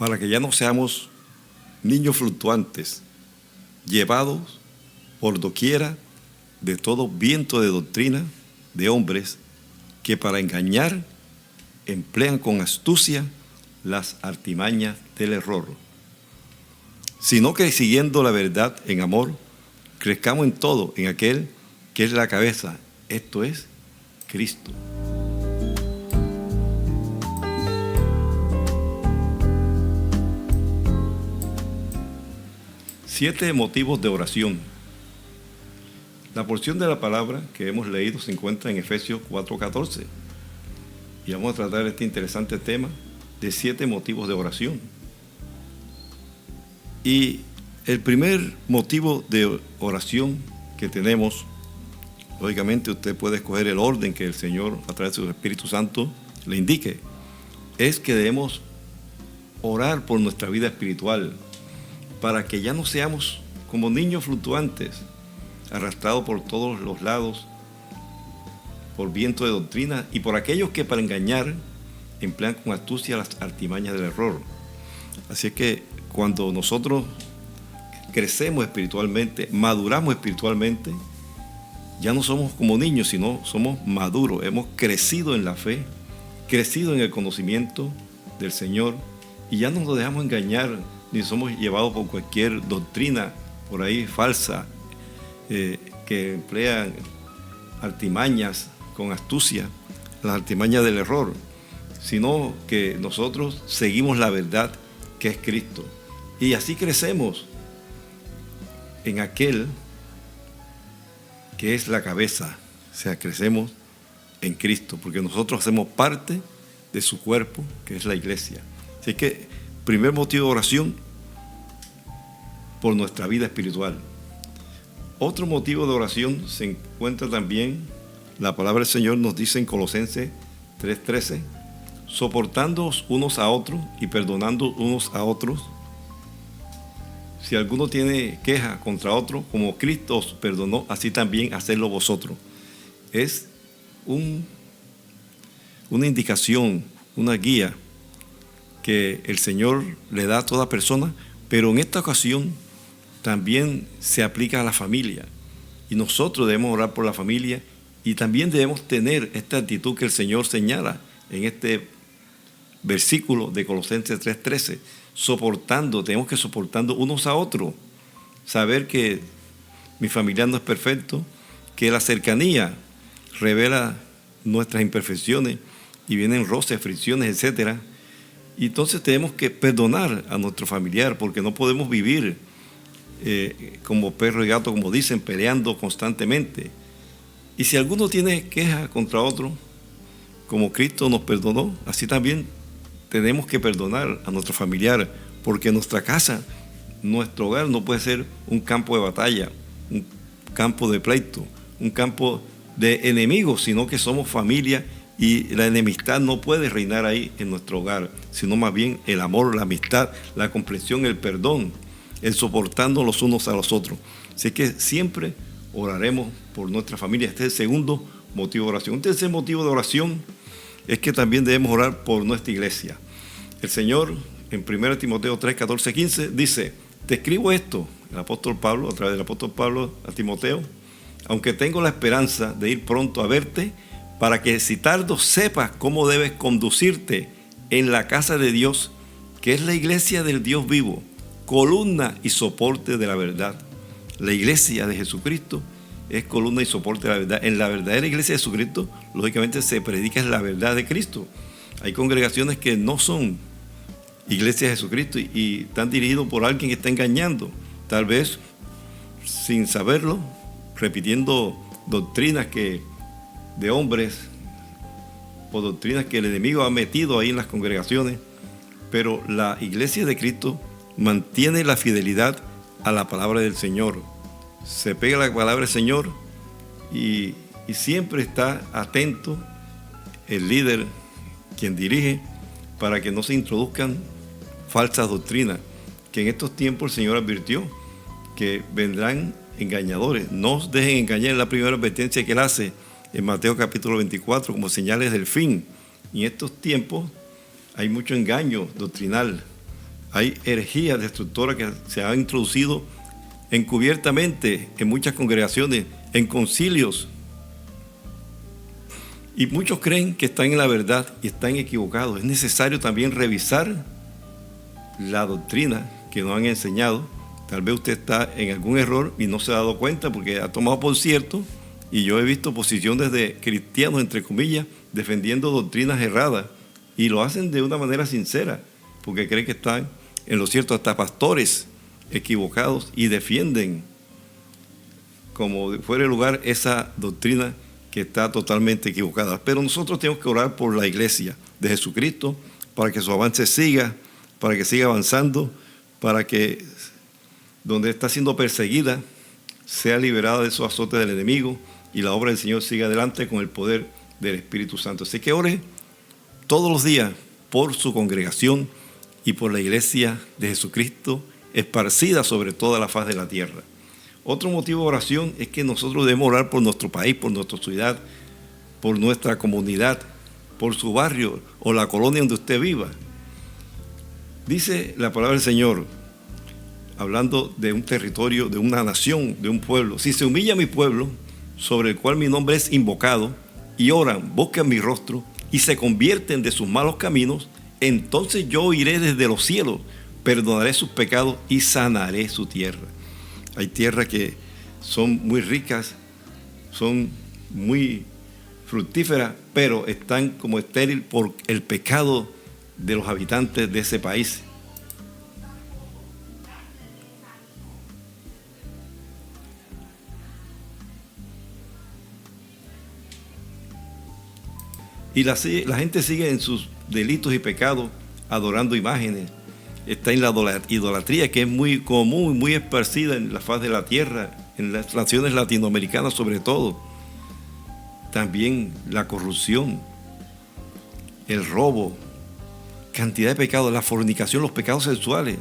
para que ya no seamos niños fluctuantes, llevados por doquiera de todo viento de doctrina de hombres que para engañar emplean con astucia las artimañas del error, sino que siguiendo la verdad en amor, crezcamos en todo en aquel que es la cabeza, esto es Cristo. Siete motivos de oración. La porción de la palabra que hemos leído se encuentra en Efesios 4:14. Y vamos a tratar este interesante tema de 7 motivos de oración. Y el primer motivo de oración que tenemos, lógicamente usted puede escoger el orden que el Señor a través de su Espíritu Santo le indique, es que debemos orar por nuestra vida espiritual, para que ya no seamos como niños fluctuantes, arrastrados por todos los lados, por viento de doctrina y por aquellos que para engañar emplean con astucia las artimañas del error. Así es que cuando nosotros crecemos espiritualmente, maduramos espiritualmente, ya no somos como niños, sino somos maduros. Hemos crecido en la fe, crecido en el conocimiento del Señor y ya no nos dejamos engañar ni somos llevados por cualquier doctrina por ahí falsa que emplean artimañas con astucia, las artimañas del error, sino que nosotros seguimos la verdad que es Cristo. Y así crecemos en aquel que es la cabeza, o sea, crecemos en Cristo, porque nosotros hacemos parte de su cuerpo, que es la iglesia. Así que, primer motivo de oración, por nuestra vida espiritual. Otro motivo de oración se encuentra también, la palabra del Señor nos dice en Colosenses 3:13, soportándoos unos a otros y perdonando unos a otros. Si alguno tiene queja contra otro, como Cristo os perdonó, así también hacedlo vosotros. Es una indicación, una guía que el Señor le da a toda persona, pero en esta ocasión también se aplica a la familia. Y nosotros debemos orar por la familia y también debemos tener esta actitud que el Señor señala en este versículo de Colosenses 3:13. Tenemos que soportando unos a otros. Saber que mi familiar no es perfecto, que la cercanía revela nuestras imperfecciones y vienen roces, fricciones, etc. Y entonces tenemos que perdonar a nuestro familiar, porque no podemos vivir como perro y gato, como dicen, peleando constantemente. Y si alguno tiene queja contra otro, como Cristo nos perdonó, así también tenemos que perdonar a nuestro familiar, porque nuestra casa, nuestro hogar no puede ser un campo de batalla, un campo de pleito, un campo de enemigos, sino que somos familia y la enemistad no puede reinar ahí en nuestro hogar, sino más bien el amor, la amistad, la comprensión, el perdón, el soportando los unos a los otros. Así que siempre oraremos por nuestra familia. Este es el segundo motivo de oración. Un tercer motivo de oración es que también debemos orar por nuestra iglesia. El Señor en 1 Timoteo 3, 14, 15 dice, te escribo esto, el apóstol Pablo, a través del apóstol Pablo a Timoteo, aunque tengo la esperanza de ir pronto a verte, para que si tardo sepas cómo debes conducirte en la casa de Dios, que es la iglesia del Dios vivo, columna y soporte de la verdad. La iglesia de Jesucristo es columna y soporte de la verdad. En la verdadera iglesia de Jesucristo, lógicamente se predica la verdad de Cristo. Hay congregaciones que no son iglesias de Jesucristo y están dirigidos por alguien que está engañando, tal vez sin saberlo, repitiendo doctrinas de hombres o doctrinas que el enemigo ha metido ahí en las congregaciones. Pero la iglesia de Cristo mantiene la fidelidad a la palabra del Señor. Se pega a la palabra del Señor y siempre está atento el líder, quien dirige, para que no se introduzcan falsas doctrinas, que en estos tiempos el Señor advirtió que vendrán engañadores. No os dejen engañar, en la primera advertencia que Él hace en Mateo capítulo 24, como señales del fin. Y en estos tiempos hay mucho engaño doctrinal, Hay herejías destructoras que se han introducido encubiertamente en muchas congregaciones, en concilios. Y muchos creen que están en la verdad y están equivocados. Es necesario también revisar la doctrina que nos han enseñado. Tal vez usted está en algún error y no se ha dado cuenta porque ha tomado por cierto, y yo he visto posiciones de cristianos, entre comillas, defendiendo doctrinas erradas, y lo hacen de una manera sincera, porque creen que están en lo cierto. Hasta pastores equivocados y defienden como fuera el lugar esa doctrina que está totalmente equivocada. Pero nosotros tenemos que orar por la iglesia de Jesucristo para que su avance siga, para que siga avanzando, para que donde está siendo perseguida sea liberada de esos azotes del enemigo y la obra del Señor siga adelante con el poder del Espíritu Santo. Así que ore todos los días por su congregación y por la iglesia de Jesucristo esparcida sobre toda la faz de la tierra. Otro motivo de oración es que nosotros debemos orar por nuestro país, por nuestra ciudad, por nuestra comunidad, por su barrio o la colonia donde usted viva. Dice la palabra del Señor, hablando de un territorio, de una nación, de un pueblo: si se humilla mi pueblo, sobre el cual mi nombre es invocado, y oran, buscan mi rostro, y se convierten de sus malos caminos, entonces yo iré desde los cielos, perdonaré sus pecados y sanaré su tierra. Hay tierras que son muy ricas, son muy fructíferas, pero están como estériles por el pecado de los habitantes de ese país. Y la gente sigue en sus delitos y pecados, adorando imágenes. Está en la idolatría, que es muy común, muy esparcida en la faz de la tierra, en las naciones latinoamericanas sobre todo. También la corrupción, el robo, cantidad de pecados, la fornicación, los pecados sexuales.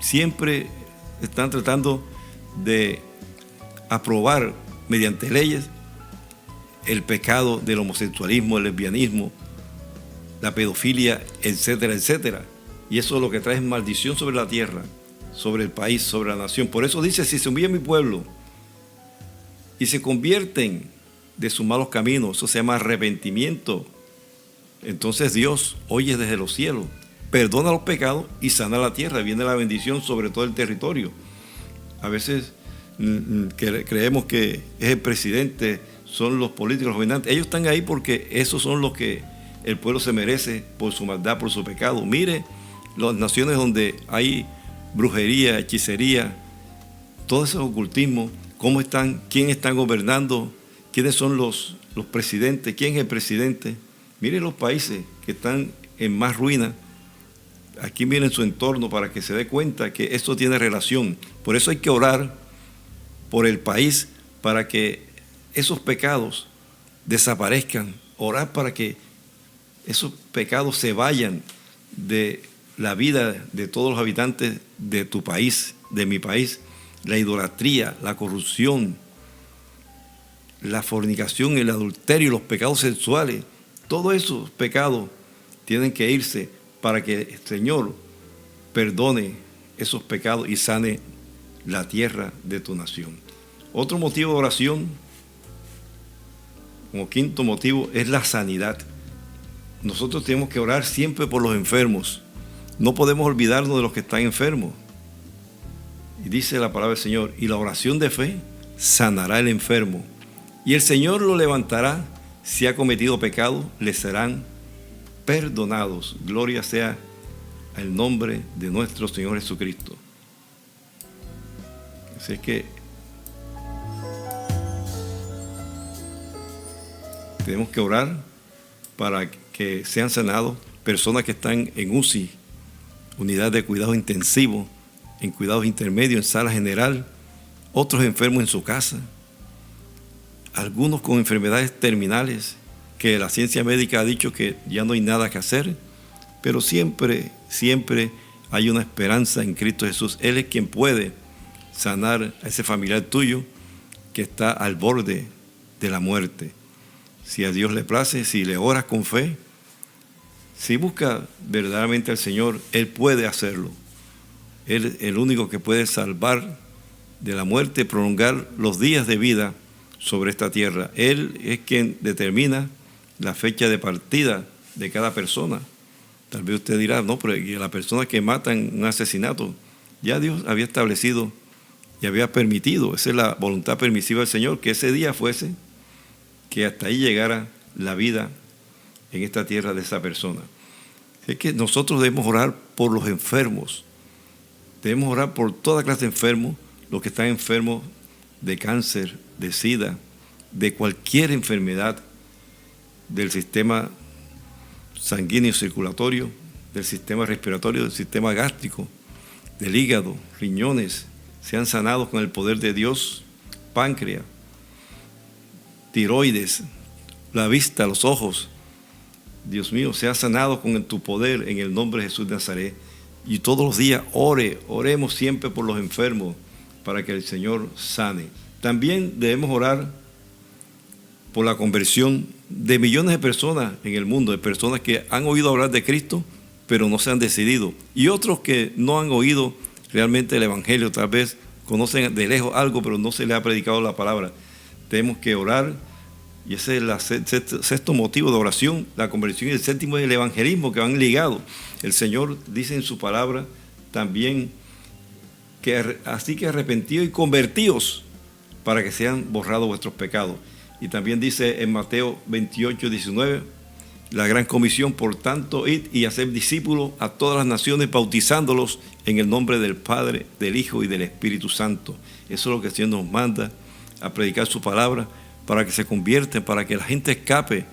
Siempre están tratando de aprobar mediante leyes el pecado del homosexualismo, el lesbianismo, la pedofilia, etcétera, etcétera. Y eso lo que trae es maldición sobre la tierra, sobre el país, sobre la nación. Por eso dice: si se humilla mi pueblo y se convierten de sus malos caminos, eso se llama arrepentimiento, entonces Dios oye desde los cielos, perdona los pecados y sana la tierra. Viene la bendición sobre todo el territorio. A veces creemos que es el presidente, son los políticos, los gobernantes. Ellos están ahí porque esos son los que el pueblo se merece por su maldad, por su pecado. Mire las naciones donde hay brujería, hechicería, todo ese ocultismo, cómo están, quién están gobernando, quiénes son los presidentes, quién es el presidente. Mire los países que están en más ruina. Aquí miren su entorno para que se dé cuenta que esto tiene relación. Por eso hay que orar por el país, para que esos pecados desaparezcan. Orar para que esos pecados se vayan de la vida de todos los habitantes de tu país, de mi país. La idolatría, la corrupción, la fornicación, el adulterio, los pecados sexuales, todos esos pecados tienen que irse para que el Señor perdone esos pecados y sane la tierra de tu nación. Otro motivo de oración, como quinto motivo, es la sanidad. Nosotros tenemos que orar siempre por los enfermos. No podemos olvidarnos de los que están enfermos. Y dice la palabra del Señor: y la oración de fe sanará el enfermo, y el Señor lo levantará. Si ha cometido pecado, le serán perdonados. Gloria sea al nombre de nuestro Señor Jesucristo. Así es que tenemos que orar para que sean sanados personas que están en UCI, unidad de cuidado intensivo, en cuidados intermedios, en sala general, otros enfermos en su casa, algunos con enfermedades terminales que la ciencia médica ha dicho que ya no hay nada que hacer, pero siempre hay una esperanza en Cristo Jesús. Él es quien puede sanar a ese familiar tuyo que está al borde de la muerte. Si a Dios le place, si le oras con fe, Si busca verdaderamente al Señor, Él puede hacerlo. Él es el único que puede salvar de la muerte, prolongar los días de vida sobre esta tierra. Él es quien determina la fecha de partida de cada persona. Tal vez usted dirá, no, pero la persona que mata en un asesinato, ya Dios había establecido y había permitido, esa es la voluntad permisiva del Señor, que ese día fuese, que hasta ahí llegara la vida en esta tierra de esa persona. Es que nosotros debemos orar por los enfermos, debemos orar por toda clase de enfermos, los que están enfermos de cáncer, de SIDA, de cualquier enfermedad del sistema sanguíneo circulatorio, del sistema respiratorio, del sistema gástrico, del hígado, riñones, sean sanados con el poder de Dios, páncreas, tiroides, la vista, los ojos. Dios mío, sea sanado con tu poder en el nombre de Jesús de Nazaret. Y todos los días oremos siempre por los enfermos para que el Señor sane. También debemos orar por la conversión de millones de personas en el mundo, de personas que han oído hablar de Cristo, pero no se han decidido. Y otros que no han oído realmente el Evangelio, tal vez conocen de lejos algo, pero no se les ha predicado la palabra. Tenemos que orar, y ese es el sexto motivo de oración, la conversión, y el séptimo es el evangelismo, que van ligados. El Señor dice en su palabra también que así que arrepentidos y convertidos para que sean borrados vuestros pecados. Y también dice en Mateo 28, 19, la gran comisión: por tanto, id y hacer discípulos a todas las naciones, bautizándolos en el nombre del Padre, del Hijo y del Espíritu Santo. Eso es lo que el Señor nos manda, a predicar su palabra, para que se convierten, para que la gente escape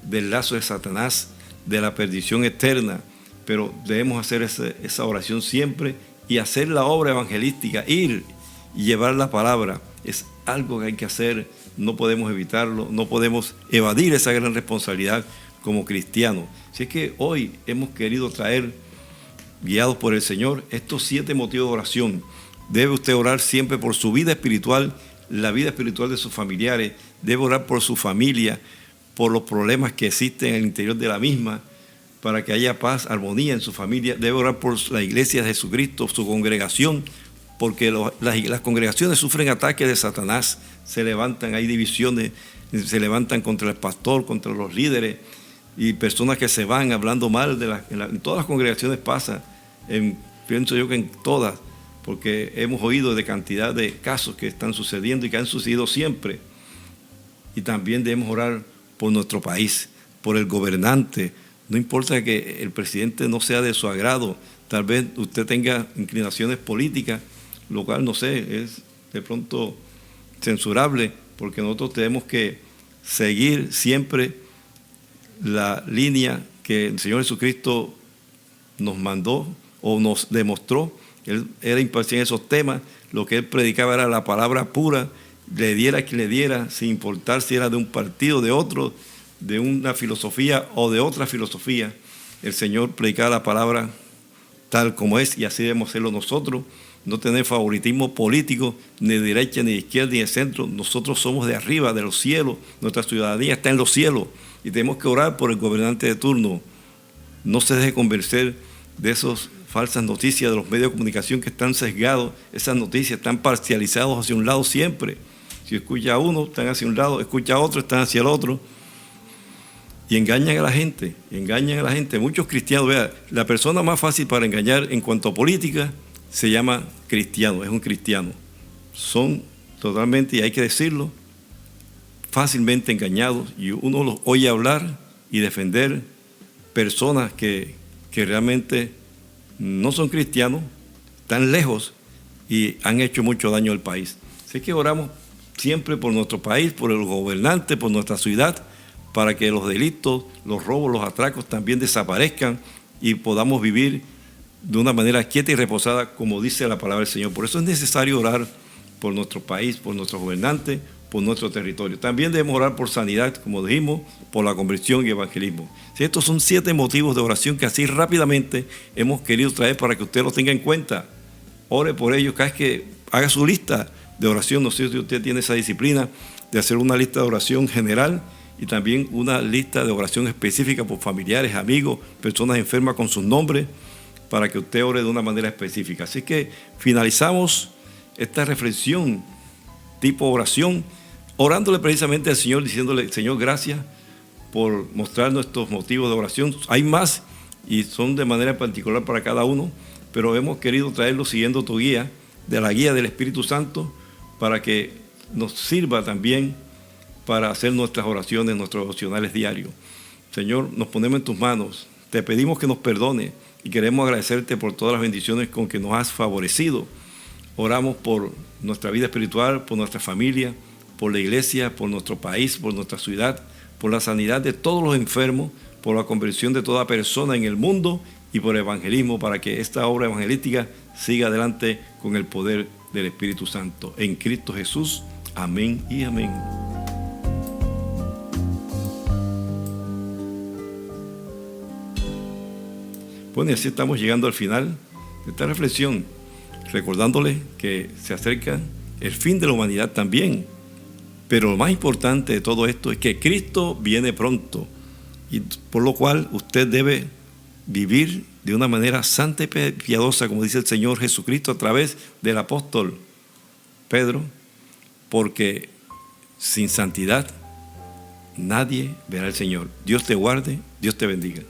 del lazo de Satanás, de la perdición eterna. Pero debemos hacer esa oración siempre y hacer la obra evangelística, ir y llevar la palabra. Es algo que hay que hacer, no podemos evitarlo, no podemos evadir esa gran responsabilidad como cristianos. Si es que hoy hemos querido traer, guiados por el Señor, estos 7 motivos de oración. Debe usted orar siempre por su vida espiritual, la vida espiritual de sus familiares. Debe orar por su familia, por los problemas que existen en el interior de la misma, para que haya paz, armonía en su familia. Debe orar por la iglesia de Jesucristo, su congregación, porque las congregaciones sufren ataques de Satanás, se levantan, hay divisiones, se levantan contra el pastor, contra los líderes, y personas que se van hablando mal en todas las congregaciones pasa, pienso yo que en todas, porque hemos oído de cantidad de casos que están sucediendo y que han sucedido siempre. Y también debemos orar por nuestro país, por el gobernante. No importa que el presidente no sea de su agrado, tal vez usted tenga inclinaciones políticas, lo cual, no sé, es de pronto censurable, porque nosotros tenemos que seguir siempre la línea que el Señor Jesucristo nos mandó o nos demostró. Él era imparcial en esos temas, lo que él predicaba era la palabra pura, le diera a quien le diera, sin importar si era de un partido, de otro, de una filosofía o de otra filosofía. El Señor predicaba la palabra tal como es, y así debemos hacerlo nosotros. No tener favoritismo político, ni de derecha, ni de izquierda, ni de centro. Nosotros somos de arriba, de los cielos. Nuestra ciudadanía está en los cielos y tenemos que orar por el gobernante de turno. No se deje convencer de esas falsas noticias de los medios de comunicación que están sesgados. Esas noticias están parcializadas hacia un lado siempre. Si escucha a uno, están hacia un lado; escucha a otro, están hacia el otro. Y engañan a la gente, Muchos cristianos, vea, la persona más fácil para engañar en cuanto a política se llama cristiano, es un cristiano. Son totalmente, y hay que decirlo, fácilmente engañados, y uno los oye hablar y defender personas que realmente no son cristianos, están lejos y han hecho mucho daño al país. Así que oramos siempre por nuestro país, por el gobernante, por nuestra ciudad, para que los delitos, los robos, los atracos también desaparezcan y podamos vivir de una manera quieta y reposada, como dice la palabra del Señor. Por eso es necesario orar por nuestro país, por nuestros gobernantes, por nuestro territorio. También debemos orar por sanidad, como dijimos, por la conversión y evangelismo. Sí, estos son 7 motivos de oración que así rápidamente hemos querido traer para que usted los tenga en cuenta. Ore por ellos, cada vez que haga su lista de oración. No sé si usted tiene esa disciplina de hacer una lista de oración general y también una lista de oración específica por familiares, amigos, personas enfermas con sus nombres, para que usted ore de una manera específica. Así que finalizamos esta reflexión tipo oración, orándole precisamente al Señor, diciéndole: Señor, gracias por mostrar nuestros motivos de oración. Hay más y son de manera particular para cada uno, pero hemos querido traerlo siguiendo tu guía, de la guía del Espíritu Santo, para que nos sirva también para hacer nuestras oraciones, nuestros devocionales diarios. Señor, nos ponemos en tus manos, te pedimos que nos perdone y queremos agradecerte por todas las bendiciones con que nos has favorecido. Oramos por nuestra vida espiritual, por nuestra familia, por la iglesia, por nuestro país, por nuestra ciudad, por la sanidad de todos los enfermos, por la conversión de toda persona en el mundo y por el evangelismo, para que esta obra evangelística siga adelante con el poder del Espíritu Santo. En Cristo Jesús. Amén y amén. Bueno, y así estamos llegando al final de esta reflexión, recordándole que se acerca el fin de la humanidad también. Pero lo más importante de todo esto es que Cristo viene pronto, y por lo cual usted debe vivir de una manera santa y piadosa, como dice el Señor Jesucristo a través del apóstol Pedro, porque sin santidad nadie verá al Señor. Dios te guarde, Dios te bendiga.